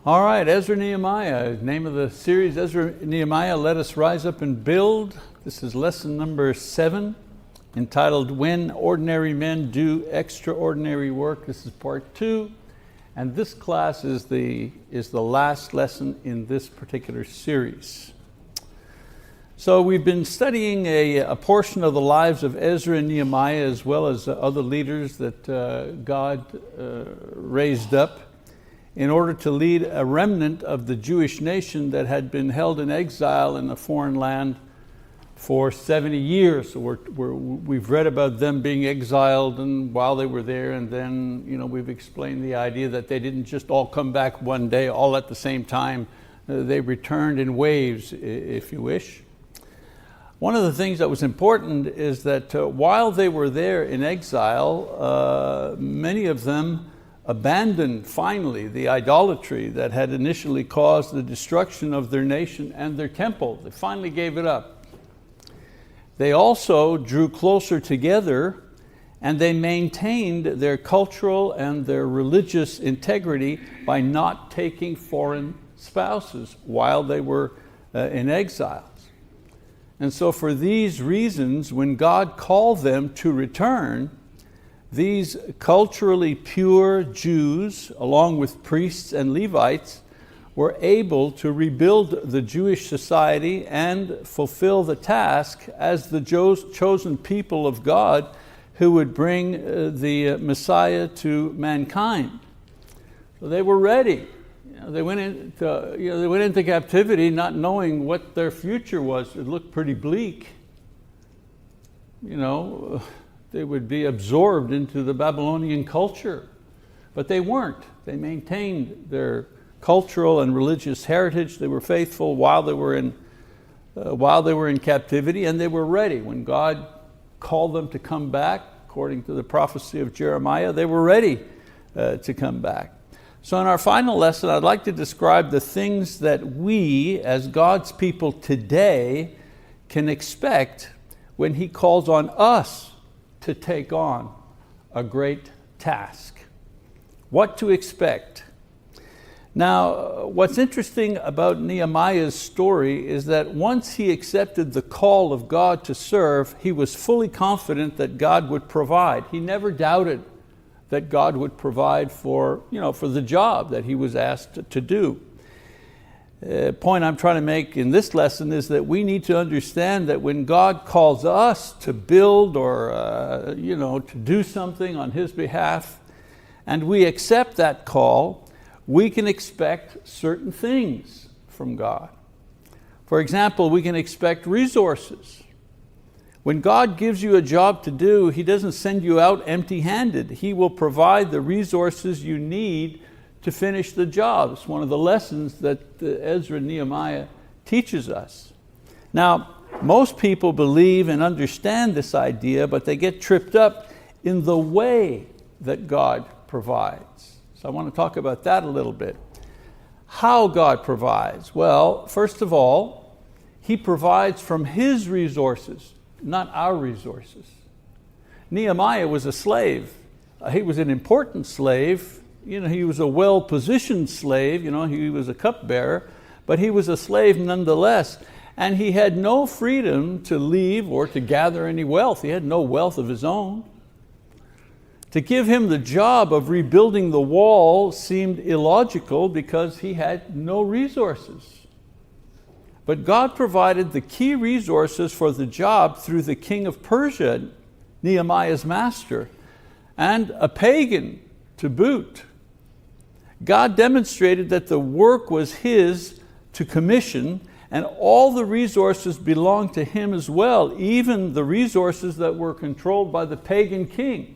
All right, Ezra Nehemiah, name of the series, Ezra Nehemiah, Let Us Rise Up and Build. This is lesson number 7, entitled When Ordinary Men Do Extraordinary Work. This is part 2, and this class is the last lesson in this particular series. So we've been studying a portion of the lives of Ezra and Nehemiah, as well as other leaders that God raised up in order to lead a remnant of the Jewish nation that had been held in exile in a foreign land for 70 years. So we've read about them being exiled and while they were there, and then we've explained the idea that they didn't just all come back one day, all at the same time. They returned in waves, if you wish. One of the things that was important is that while they were there in exile, many of them abandoned finally the idolatry that had initially caused the destruction of their nation and their temple. They finally gave it up. They also drew closer together, and they maintained their cultural and their religious integrity by not taking foreign spouses while they were in exiles. And so for these reasons, when God called them to return, these culturally pure Jews, along with priests and Levites, were able to rebuild the Jewish society and fulfill the task as the chosen people of God who would bring the Messiah to mankind. So they were ready. They went into captivity not knowing what their future was. It looked pretty bleak. They would be absorbed into the Babylonian culture. But they weren't. They maintained their cultural and religious heritage. They were faithful while they were in captivity, and they were ready. When God called them to come back, according to the prophecy of Jeremiah, they were ready to come back. So in our final lesson, I'd like to describe the things that we, as God's people today, can expect when He calls on us to take on a great task. What to expect. Now, what's interesting about Nehemiah's story is that once he accepted the call of God to serve, he was fully confident that God would provide. He never doubted that God would provide for the job that he was asked to do. The point I'm trying to make in this lesson is that we need to understand that when God calls us to build or to do something on His behalf, and we accept that call, we can expect certain things from God. For example, we can expect resources. When God gives you a job to do, He doesn't send you out empty-handed. He will provide the resources you need to finish the job. It's one of the lessons that Ezra and Nehemiah teaches us. Now, most people believe and understand this idea, but they get tripped up in the way that God provides. So I want to talk about that a little bit. How God provides? Well, first of all, He provides from His resources, not our resources. Nehemiah was a slave. He was an important slave. He was a well-positioned slave. He was a cupbearer, but he was a slave nonetheless. And he had no freedom to leave or to gather any wealth. He had no wealth of his own. To give him the job of rebuilding the wall seemed illogical because he had no resources. But God provided the key resources for the job through the king of Persia, Nehemiah's master, and a pagan to boot. God demonstrated that the work was His to commission, and all the resources belonged to Him as well, even the resources that were controlled by the pagan king.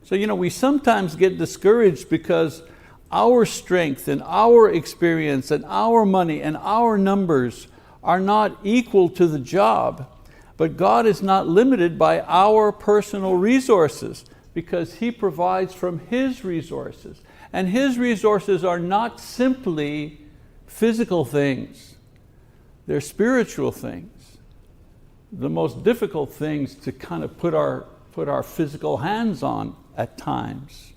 So we sometimes get discouraged because our strength and our experience and our money and our numbers are not equal to the job, but God is not limited by our personal resources because He provides from His resources. And His resources are not simply physical things, they're spiritual things. The most difficult things to kind of put our physical hands on at times.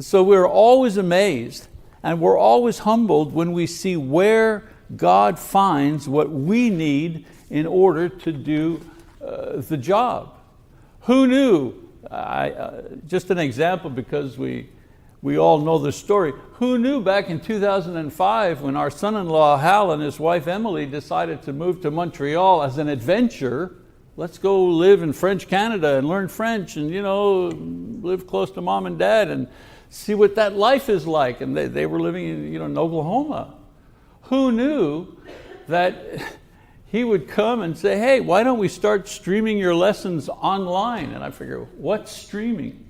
So we're always amazed And we're always humbled when we see where God finds what we need in order to do the job. Who knew? Just an example, because we all know the story. Who knew back in 2005 when our son-in-law Hal and his wife Emily decided to move to Montreal as an adventure? Let's go live in French Canada and learn French and live close to mom and dad and see what that life is like. And they were living in Oklahoma. Who knew that he would come and say, hey, why don't we start streaming your lessons online? And I figure, what's streaming?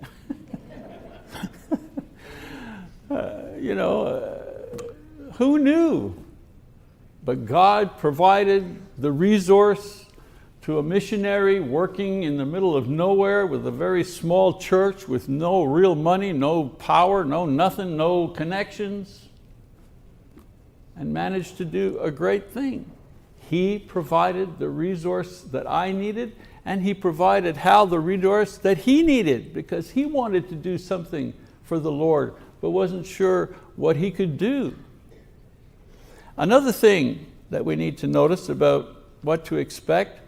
Who knew? But God provided the resource to a missionary working in the middle of nowhere with a very small church with no real money, no power, no nothing, no connections, and managed to do a great thing. He provided the resource that I needed, and he provided Hal the resource that he needed, because he wanted to do something for the Lord, but wasn't sure what he could do. Another thing that we need to notice about what to expect,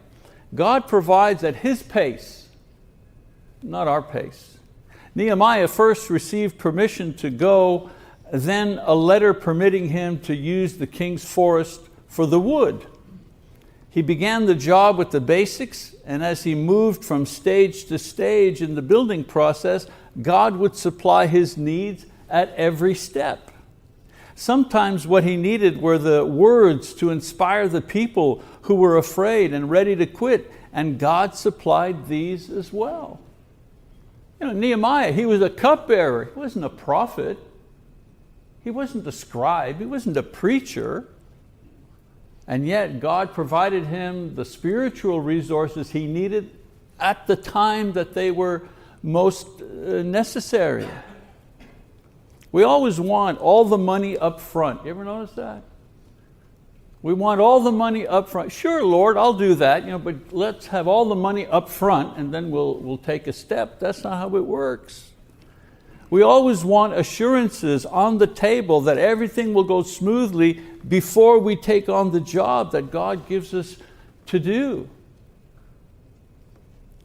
God provides at his pace, not our pace. Nehemiah first received permission to go, then a letter permitting him to use the king's forest for the wood. He began the job with the basics, and as he moved from stage to stage in the building process, God would supply his needs at every step. Sometimes what he needed were the words to inspire the people who were afraid and ready to quit, and God supplied these as well. Nehemiah, he was a cupbearer. He wasn't a prophet. He wasn't a scribe. He wasn't a preacher. And yet God provided him the spiritual resources he needed at the time that they were most necessary. We always want all the money up front. You ever notice that? We want all the money up front. Sure, Lord, I'll do that, but let's have all the money up front and then we'll take a step. That's not how it works. We always want assurances on the table that everything will go smoothly before we take on the job that God gives us to do.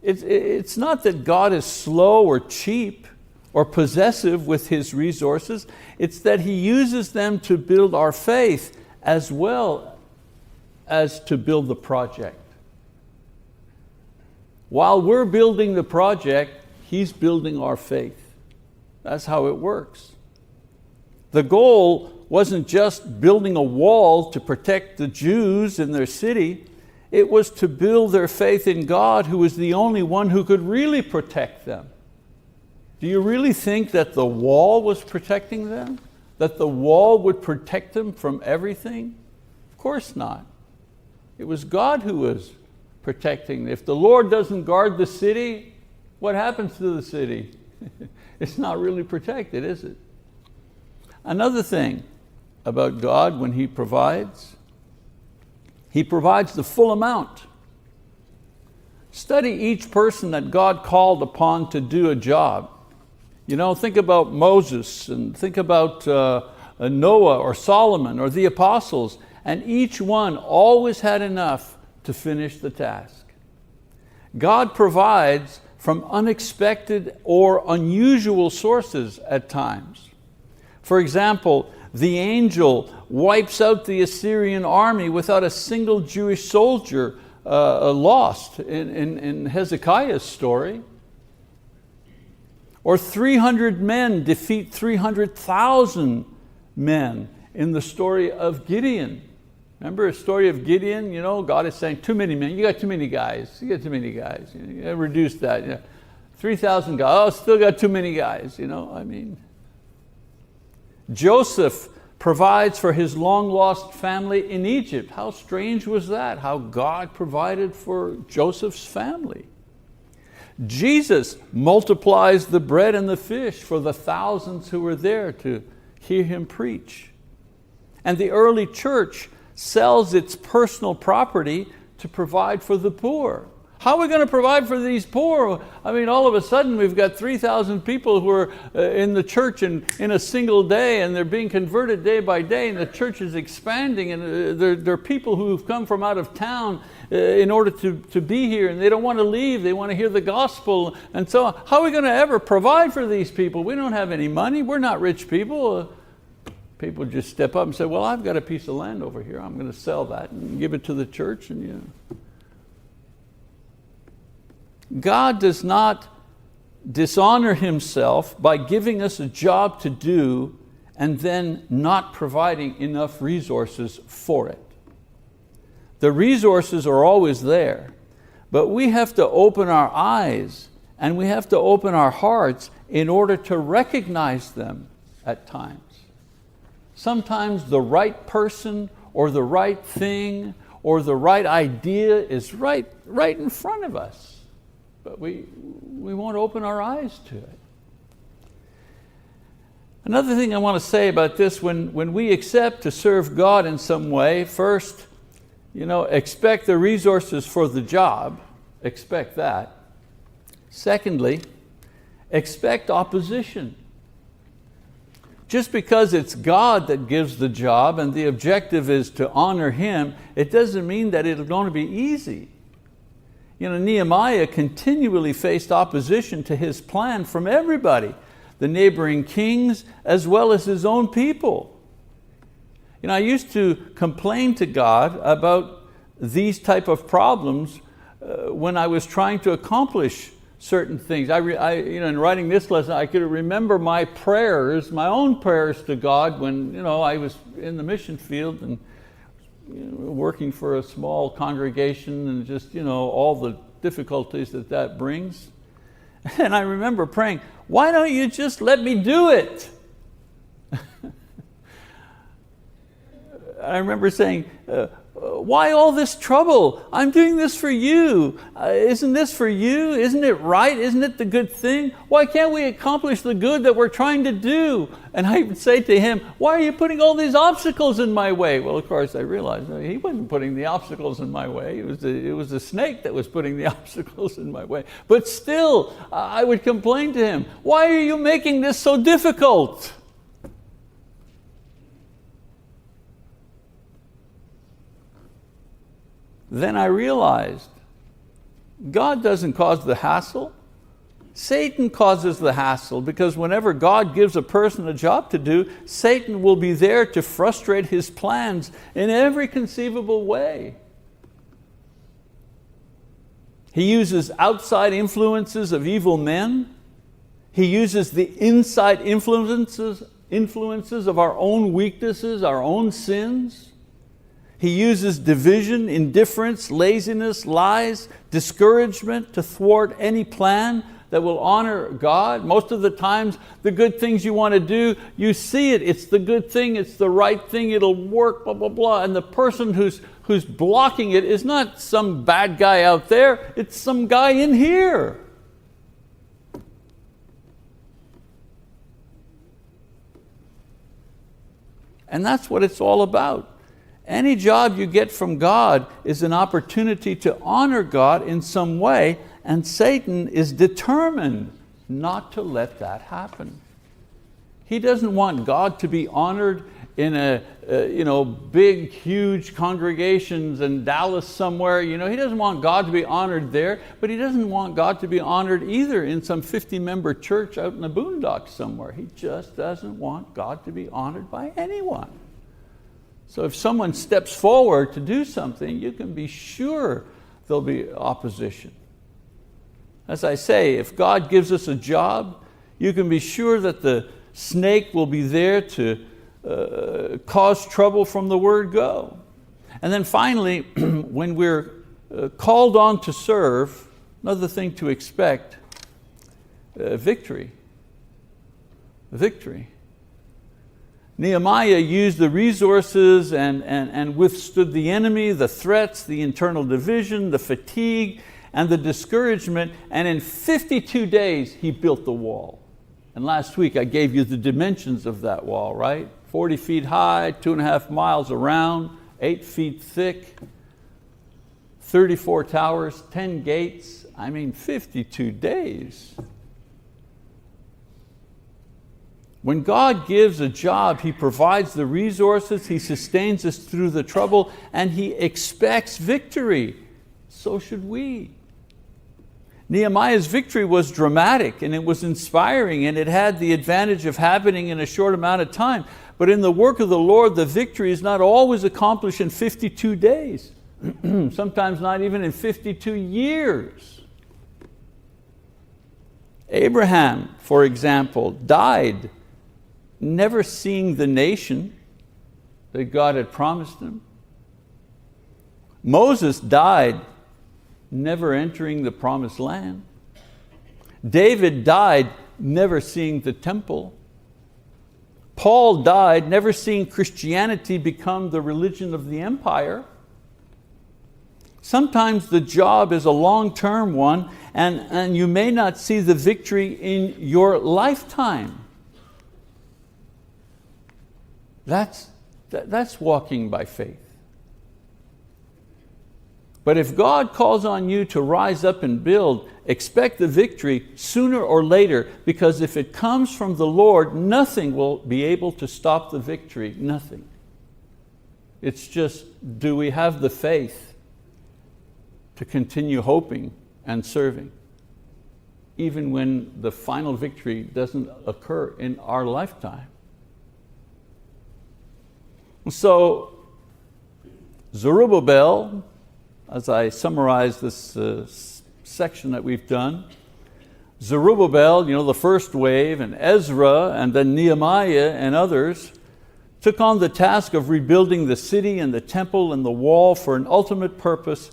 It's not that God is slow or cheap or possessive with his resources. It's that he uses them to build our faith as well as to build the project. While we're building the project, he's building our faith. That's how it works. The goal wasn't just building a wall to protect the Jews in their city. It was to build their faith in God, who was the only one who could really protect them. Do you really think that the wall was protecting them? That the wall would protect them from everything? Of course not. It was God who was protecting them. If the Lord doesn't guard the city, what happens to the city? It's not really protected, is it? Another thing about God, when he provides the full amount. Study each person that God called upon to do a job. Think about Moses, and think about Noah or Solomon or the apostles, and each one always had enough to finish the task. God provides from unexpected or unusual sources at times. For example, the angel wipes out the Assyrian army without a single Jewish soldier lost in Hezekiah's story. Or 300 men defeat 300,000 men in the story of Gideon. Remember the story of Gideon? God is saying, too many men, you got too many guys. You gotta reduce that. 3,000 guys, still got too many guys. Joseph provides for his long-lost family in Egypt. How strange was that? How God provided for Joseph's family. Jesus multiplies the bread and the fish for the thousands who were there to hear him preach. And the early church sells its personal property to provide for the poor. How are we going to provide for these poor? I mean, all of a sudden we've got 3,000 people who are in the church in a single day, and they're being converted day by day, and the church is expanding, and there are people who've come from out of town in order to be here, and they don't want to leave. They want to hear the gospel. And so how are we going to ever provide for these people? We don't have any money. We're not rich people. People just step up and say, well, I've got a piece of land over here. I'm going to sell that and give it to the church. And God does not dishonor himself by giving us a job to do and then not providing enough resources for it. The resources are always there, but we have to open our eyes and we have to open our hearts in order to recognize them at times. Sometimes the right person or the right thing or the right idea is right in front of us, but we won't open our eyes to it. Another thing I want to say about this, when we accept to serve God in some way, first, expect the resources for the job, expect that. Secondly, expect opposition. Just because it's God that gives the job and the objective is to honor Him, it doesn't mean that it's going to be easy. Nehemiah continually faced opposition to his plan from everybody, the neighboring kings as well as his own people. I used to complain to God about these type of problems when I was trying to accomplish certain things. In writing this lesson, I could remember my prayers, my own prayers to God when I was in the mission field and working for a small congregation and just all the difficulties that brings. And I remember praying, why don't you just let me do it? I remember saying, why all this trouble? I'm doing this for you. Isn't this for you? Isn't it right? Isn't it the good thing? Why can't we accomplish the good that we're trying to do? And I would say to him, why are you putting all these obstacles in my way? Well, of course, I realized he wasn't putting the obstacles in my way. It was the snake that was putting the obstacles in my way. But still, I would complain to him, why are you making this so difficult? Then I realized God doesn't cause the hassle. Satan causes the hassle, because whenever God gives a person a job to do, Satan will be there to frustrate his plans in every conceivable way. He uses outside influences of evil men. He uses the inside influences of our own weaknesses, our own sins. He uses division, indifference, laziness, lies, discouragement to thwart any plan that will honor God. Most of the times, the good things you want to do, you see it. It's the good thing, it's the right thing, it'll work, blah, blah, blah. And the person who's blocking it is not some bad guy out there, it's some guy in here. And that's what it's all about. Any job you get from God is an opportunity to honor God in some way, and Satan is determined not to let that happen. He doesn't want God to be honored in big, huge congregations in Dallas somewhere. He doesn't want God to be honored there, but he doesn't want God to be honored either in some 50-member church out in the boondocks somewhere. He just doesn't want God to be honored by anyone. So if someone steps forward to do something, you can be sure there'll be opposition. As I say, if God gives us a job, you can be sure that the snake will be there to cause trouble from the word go. And then finally, when we're called on to serve, another thing to expect, victory. Victory. Nehemiah used the resources and withstood the enemy, the threats, the internal division, the fatigue, and the discouragement, and in 52 days he built the wall. And last week I gave you the dimensions of that wall, right? 40 feet high, 2.5 miles around, 8 feet thick, 34 towers, 10 gates. 52 days. When God gives a job, He provides the resources, He sustains us through the trouble, and He expects victory. So should we. Nehemiah's victory was dramatic and it was inspiring, and it had the advantage of happening in a short amount of time. But in the work of the Lord, the victory is not always accomplished in 52 days. Sometimes not even in 52 years. Abraham, for example, died never seeing the nation that God had promised him. Moses died never entering the promised land. David died never seeing the temple. Paul died never seeing Christianity become the religion of the empire. Sometimes the job is a long-term one, and you may not see the victory in your lifetime. That's walking by faith. But if God calls on you to rise up and build, expect the victory sooner or later, because if it comes from the Lord, nothing will be able to stop the victory, nothing. It's just, do we have the faith to continue hoping and serving, even when the final victory doesn't occur in our lifetime? So, Zerubbabel, as I summarize this section that we've done, Zerubbabel, the first wave, and Ezra, and then Nehemiah and others, took on the task of rebuilding the city and the temple and the wall for an ultimate purpose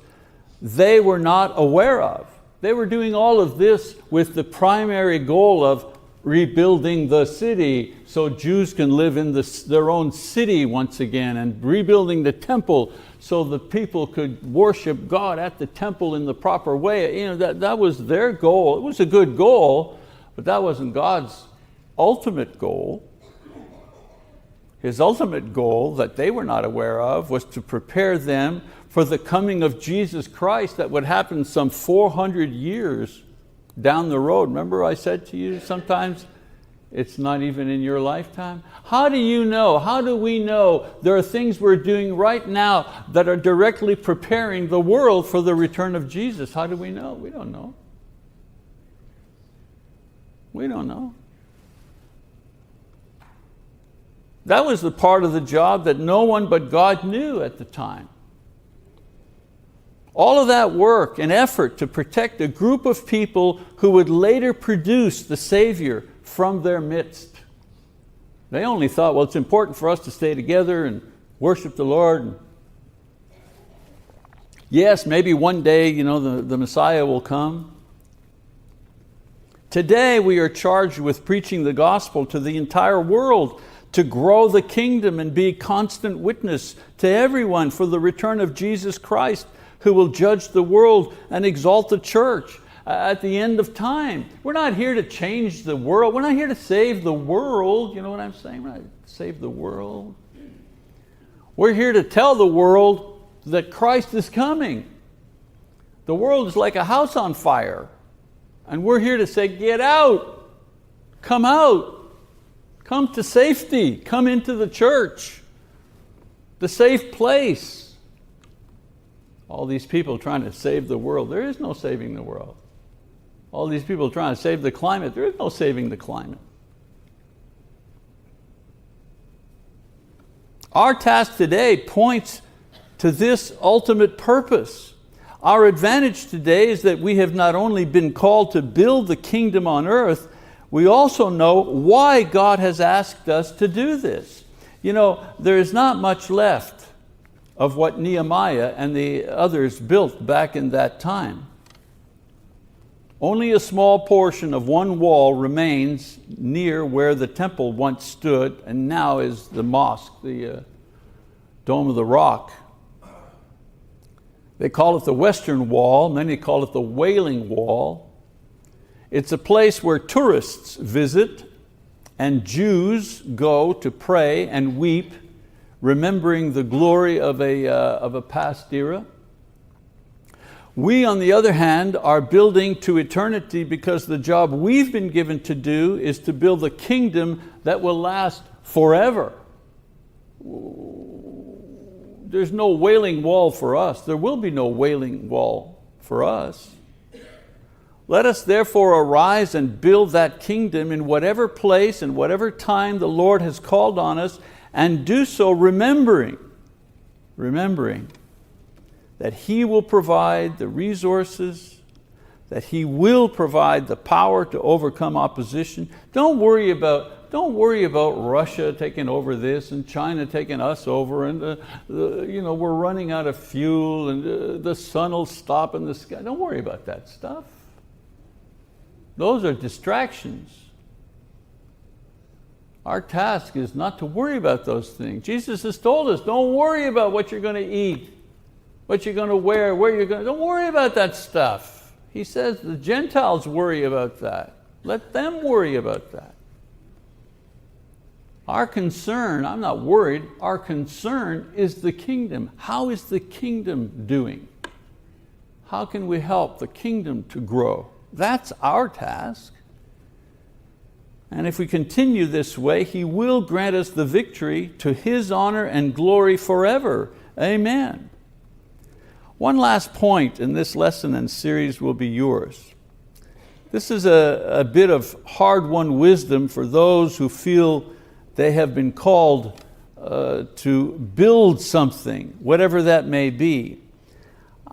they were not aware of. They were doing all of this with the primary goal of rebuilding the city so Jews can live in their own city once again, and rebuilding the temple so the people could worship God at the temple in the proper way. That was their goal. It was a good goal, but that wasn't God's ultimate goal. His ultimate goal that they were not aware of was to prepare them for the coming of Jesus Christ that would happen some 400 years down the road. Remember I said to you, sometimes it's not even in your lifetime. How do you know? How do we know there are things we're doing right now that are directly preparing the world for the return of Jesus? How do we know? We don't know. We don't know. That was the part of the job that no one but God knew at the time. All of that work and effort to protect a group of people who would later produce the Savior from their midst. They only thought, well, it's important for us to stay together and worship the Lord. Yes, maybe one day, the Messiah will come. Today we are charged with preaching the gospel to the entire world, to grow the kingdom and be constant witness to everyone for the return of Jesus Christ, who will judge the world and exalt the church at the end of time. We're not here to change the world. We're not here to save the world. You know what I'm saying? We're not save the world. We're here to tell the world that Christ is coming. The world is like a house on fire. And we're here to say, get out, come to safety, come into the church, the safe place. All these people trying to save the world, there is no saving the world. All these people trying to save the climate, there is no saving the climate. Our task today points to this ultimate purpose. Our advantage today is that we have not only been called to build the kingdom on earth, we also know why God has asked us to do this. There is not much left of what Nehemiah and the others built back in that time. Only a small portion of one wall remains near where the temple once stood and now is the mosque, the Dome of the Rock. They call it the Western Wall, many call it the Wailing Wall. It's a place where tourists visit and Jews go to pray and weep, remembering the glory of a past era. We, on the other hand, are building to eternity because the job we've been given to do is to build a kingdom that will last forever. There's no wailing wall for us. There will be no wailing wall for us. Let us therefore arise and build that kingdom in whatever place and whatever time the Lord has called on us, and do so remembering that He will provide the resources, that He will provide the power to overcome opposition. Don't worry about Russia taking over this and China taking us over, and we're running out of fuel, and the sun will stop in the sky. Don't worry about that stuff. Those are distractions. Our task is not to worry about those things. Jesus has told us, don't worry about what you're going to eat, what you're going to wear, where you're going. Don't worry about that stuff. He says the Gentiles worry about that. Let them worry about that. Our concern, I'm not worried, our concern is the kingdom. How is the kingdom doing? How can we help the kingdom to grow? That's our task. And if we continue this way, He will grant us the victory to His honor and glory forever. Amen. One last point in this lesson and series will be yours. This is a bit of hard-won wisdom for those who feel they have been called to build something, whatever that may be.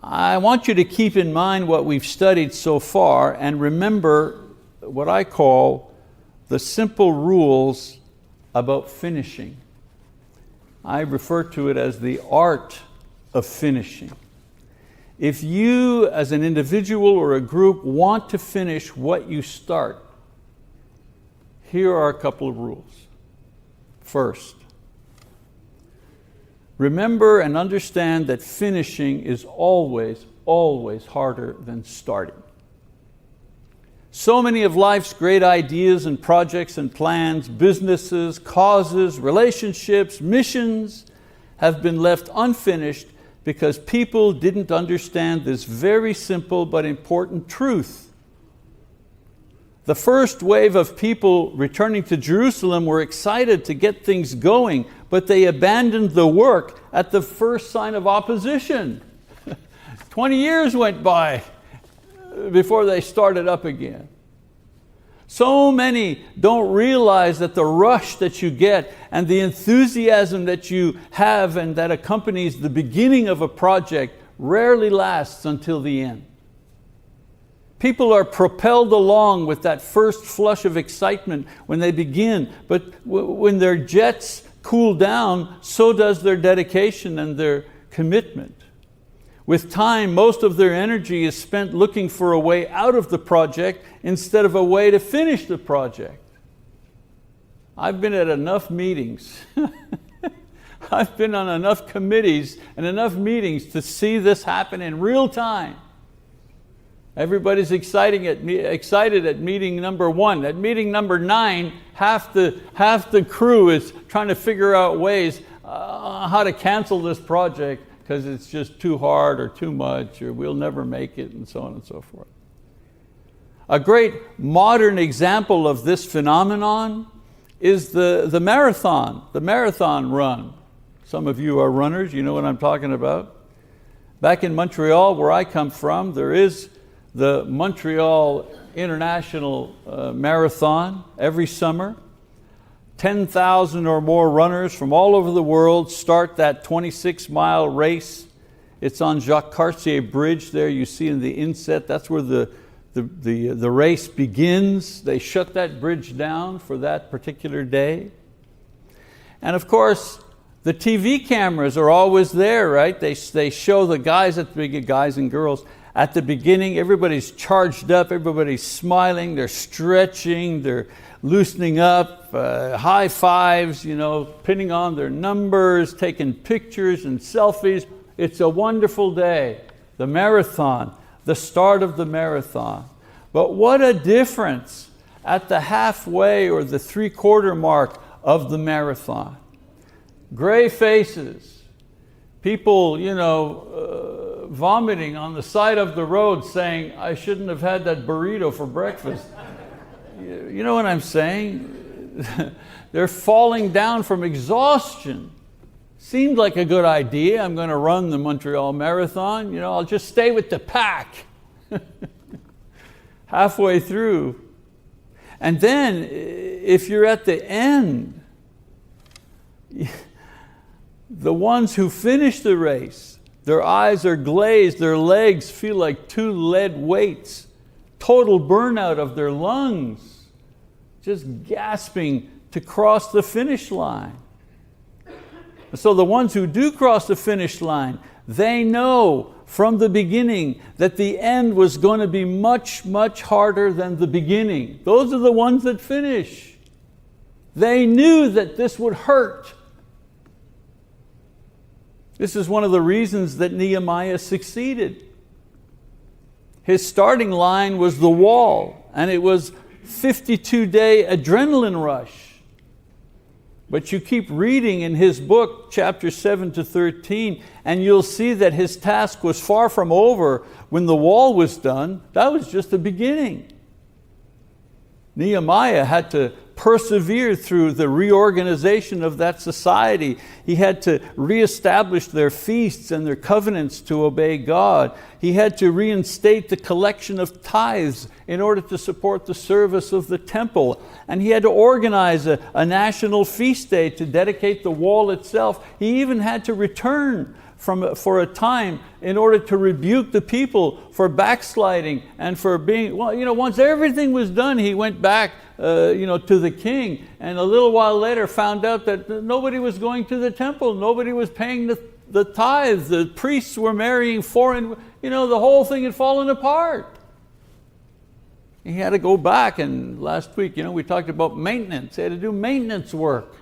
I want you to keep in mind what we've studied so far and remember what I call the simple rules about finishing. I refer to it as the art of finishing. If you as an individual or a group want to finish what you start, here are a couple of rules. First, remember and understand that finishing is always, always harder than starting. So many of life's great ideas and projects and plans, businesses, causes, relationships, missions have been left unfinished because people didn't understand this very simple but important truth. The first wave of people returning to Jerusalem were excited to get things going, but they abandoned the work at the first sign of opposition. 20 years went by before they started up again. So many don't realize that the rush that you get and the enthusiasm that you have and that accompanies the beginning of a project rarely lasts until the end. People are propelled along with that first flush of excitement when they begin, but when their jets cool down, so does their dedication and their commitment. With time, most of their energy is spent looking for a way out of the project instead of a way to finish the project. I've been at enough meetings. I've been on enough committees and enough meetings to see this happen in real time. Everybody's excited at meeting number 1. At meeting number 9, half the crew is trying to figure out ways how to cancel this project because it's just too hard or too much or we'll never make it, and so on and so forth. A great modern example of this phenomenon is the marathon run. Some of you are runners, you know what I'm talking about. Back in Montreal, where I come from, there is the Montreal International Marathon every summer. 10,000 or more runners from all over the world start that 26-mile race. It's on Jacques Cartier Bridge there, you see in the inset. That's where the race begins. They shut that bridge down for that particular day. And of course, the TV cameras are always there, right? They show the guys guys and girls. At the beginning, everybody's charged up, everybody's smiling, they're stretching, they're loosening up, high fives, pinning on their numbers, taking pictures and selfies. It's a wonderful day. The marathon, the start of the marathon. But what a difference at the halfway or the 3/4 mark of the marathon. Gray faces, people, vomiting on the side of the road saying, I shouldn't have had that burrito for breakfast. You know what I'm saying? They're falling down from exhaustion. Seemed like a good idea. I'm going to run the Montreal Marathon. I'll just stay with the pack. Halfway through. And then, if you're at the end, the ones who finish the race, their eyes are glazed, their legs feel like 2 lead weights, total burnout of their lungs, just gasping to cross the finish line. So the ones who do cross the finish line, they know from the beginning that the end was going to be much, much harder than the beginning. Those are the ones that finish. They knew that this would hurt. This is one of the reasons that Nehemiah succeeded. His starting line was the wall, and it was 52-day adrenaline rush. But you keep reading in his book, chapter 7 to 13, and you'll see that his task was far from over when the wall was done. That was just the beginning. Nehemiah had to persevere through the reorganization of that society. He had to reestablish their feasts and their covenants to obey God. He had to reinstate the collection of tithes in order to support the service of the temple. And he had to organize a national feast day to dedicate the wall itself. He even had to return for a time in order to rebuke the people for backsliding and for being, once everything was done, he went back to the king, and a little while later found out that nobody was going to the temple, nobody was paying the tithes, the priests were marrying foreign, the whole thing had fallen apart. He had to go back, and last week, we talked about maintenance. He had to do maintenance work.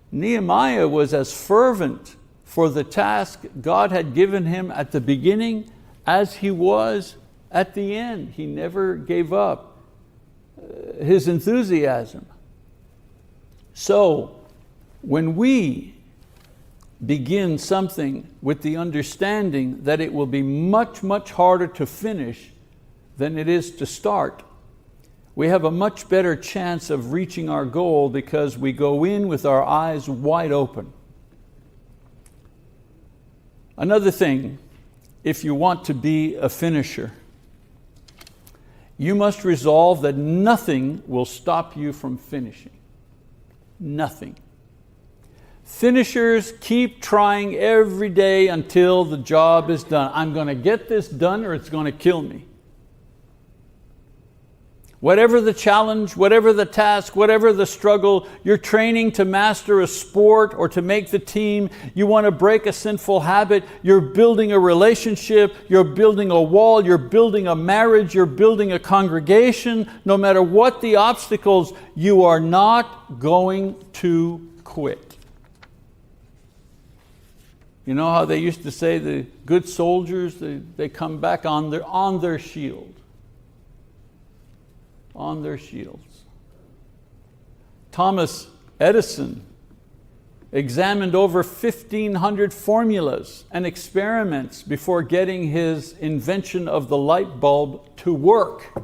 Nehemiah was as fervent for the task God had given him at the beginning as he was at the end. He never gave up his enthusiasm. So, when we begin something with the understanding that it will be much, much harder to finish than it is to start, we have a much better chance of reaching our goal because we go in with our eyes wide open. Another thing, if you want to be a finisher, you must resolve that nothing will stop you from finishing. Nothing. Finishers keep trying every day until the job is done. I'm going to get this done or it's going to kill me. Whatever the challenge, whatever the task, whatever the struggle, you're training to master a sport or to make the team, you want to break a sinful habit, you're building a relationship, you're building a wall, you're building a marriage, you're building a congregation, no matter what the obstacles, you are not going to quit. You know how they used to say the good soldiers, they come back on their shield. On their shields. Thomas Edison examined over 1,500 formulas and experiments before getting his invention of the light bulb to work.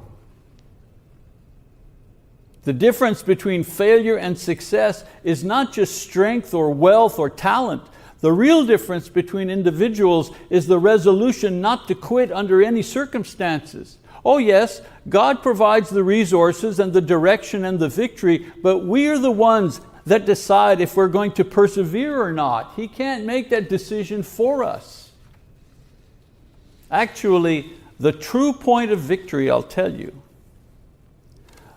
The difference between failure and success is not just strength or wealth or talent. The real difference between individuals is the resolution not to quit under any circumstances. Oh yes, God provides the resources and the direction and the victory, but we are the ones that decide if we're going to persevere or not. He can't make that decision for us. Actually, the true point of victory, I'll tell you,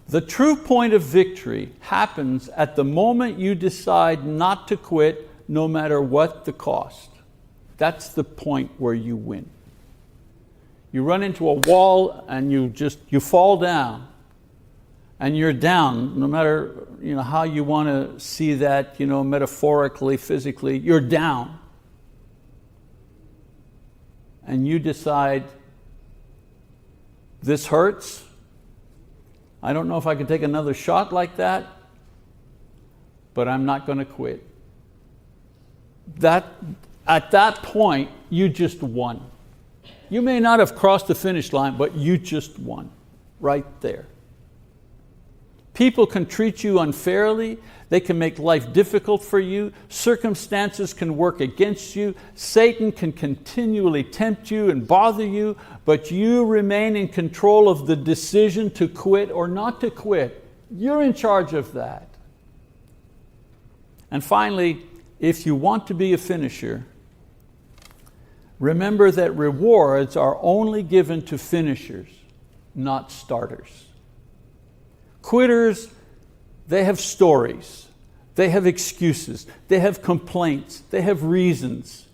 the true point of victory happens at the moment you decide not to quit no matter what the cost. That's the point where you win. You run into a wall and you fall down, and you're down, no matter how you want to see that, metaphorically, physically, you're down. And you decide, this hurts. I don't know if I can take another shot like that, but I'm not going to quit. That at that point, you just won. You may not have crossed the finish line, but you just won right there. People can treat you unfairly. They can make life difficult for you. Circumstances can work against you. Satan can continually tempt you and bother you, but you remain in control of the decision to quit or not to quit. You're in charge of that. And finally, if you want to be a finisher, remember that rewards are only given to finishers, not starters. Quitters, they have stories, they have excuses, they have complaints, they have reasons,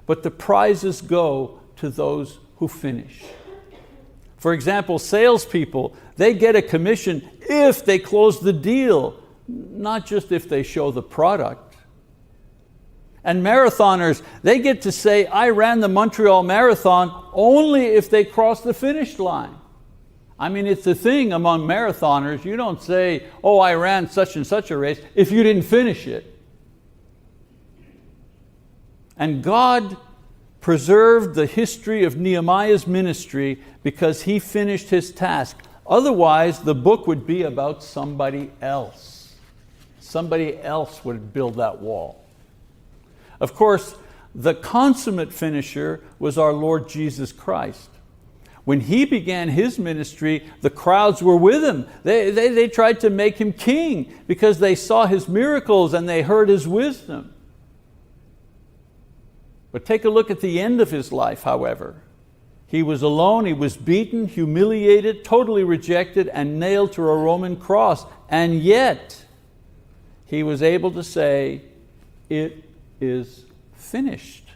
but the prizes go to those who finish. For example, salespeople, they get a commission if they close the deal, not just if they show the product. And marathoners, they get to say, I ran the Montreal Marathon only if they cross the finish line. I mean, it's a thing among marathoners. You don't say, oh, I ran such and such a race if you didn't finish it. And God preserved the history of Nehemiah's ministry because he finished his task. Otherwise, the book would be about somebody else. Somebody else would build that wall. Of course, the consummate finisher was our Lord Jesus Christ. When he began his ministry, the crowds were with him. They tried to make him king because they saw his miracles and they heard his wisdom. But take a look at the end of his life, however. He was alone, he was beaten, humiliated, totally rejected, and nailed to a Roman cross. And yet, he was able to say, it is finished.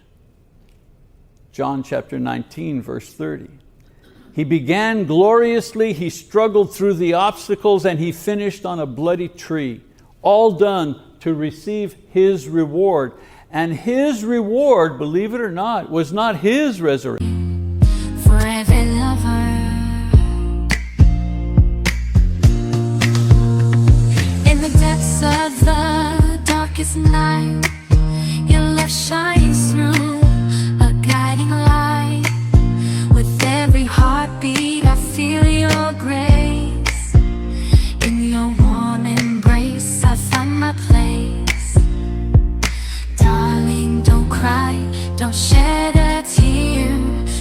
John chapter 19, verse 30. He began gloriously, he struggled through the obstacles, and he finished on a bloody tree, all done to receive his reward. And his reward, believe it or not, was not his resurrection. For every lover, in the depths of the darkest night, your love shines through a guiding light. With every heartbeat I feel your grace. In your warm embrace I find my place. Darling, don't cry, don't shed a tear,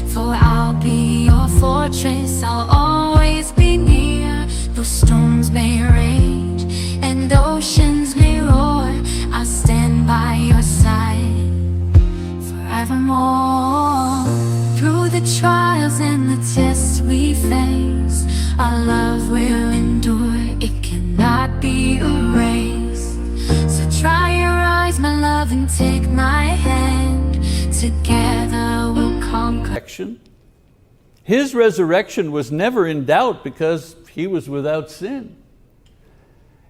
for I'll be your fortress, I'll always be near. Though storms may rage and oceans may roar, I'll stand by your side forevermore. Through the trials and the tests we face, our love will endure, it cannot be erased. So dry your eyes, my love, and take my hand. Together we'll conquer. His resurrection was never in doubt because he was without sin.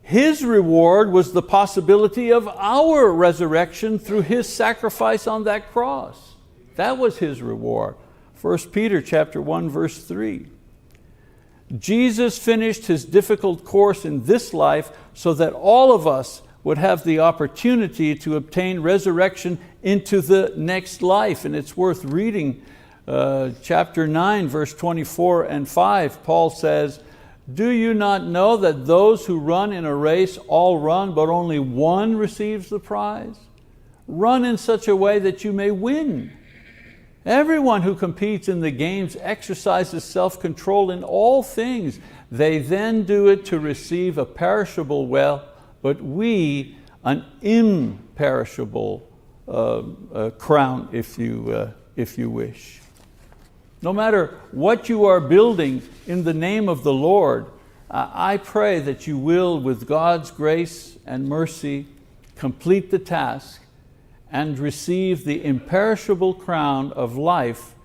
His reward was the possibility of our resurrection through his sacrifice on that cross. That was his reward. 1 Peter chapter 1, verse 3. Jesus finished his difficult course in this life so that all of us would have the opportunity to obtain resurrection into the next life. And it's worth reading chapter 9, verse 24 and 5. Paul says, do you not know that those who run in a race all run, but only one receives the prize? Run in such a way that you may win. Everyone who competes in the games exercises self-control in all things. They then do it to receive a perishable wealth, but we an imperishable crown, if you wish. No matter what you are building in the name of the Lord, I pray that you will, with God's grace and mercy, complete the task and receive the imperishable crown of life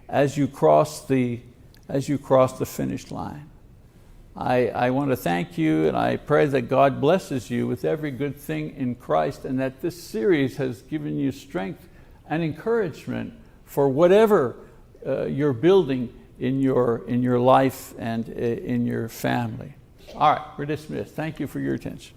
as you cross the finish line. I want to thank you, and I pray that God blesses you with every good thing in Christ, and that this series has given you strength and encouragement for whatever you're building in your life and in your family. All right, we're dismissed. Thank you for your attention.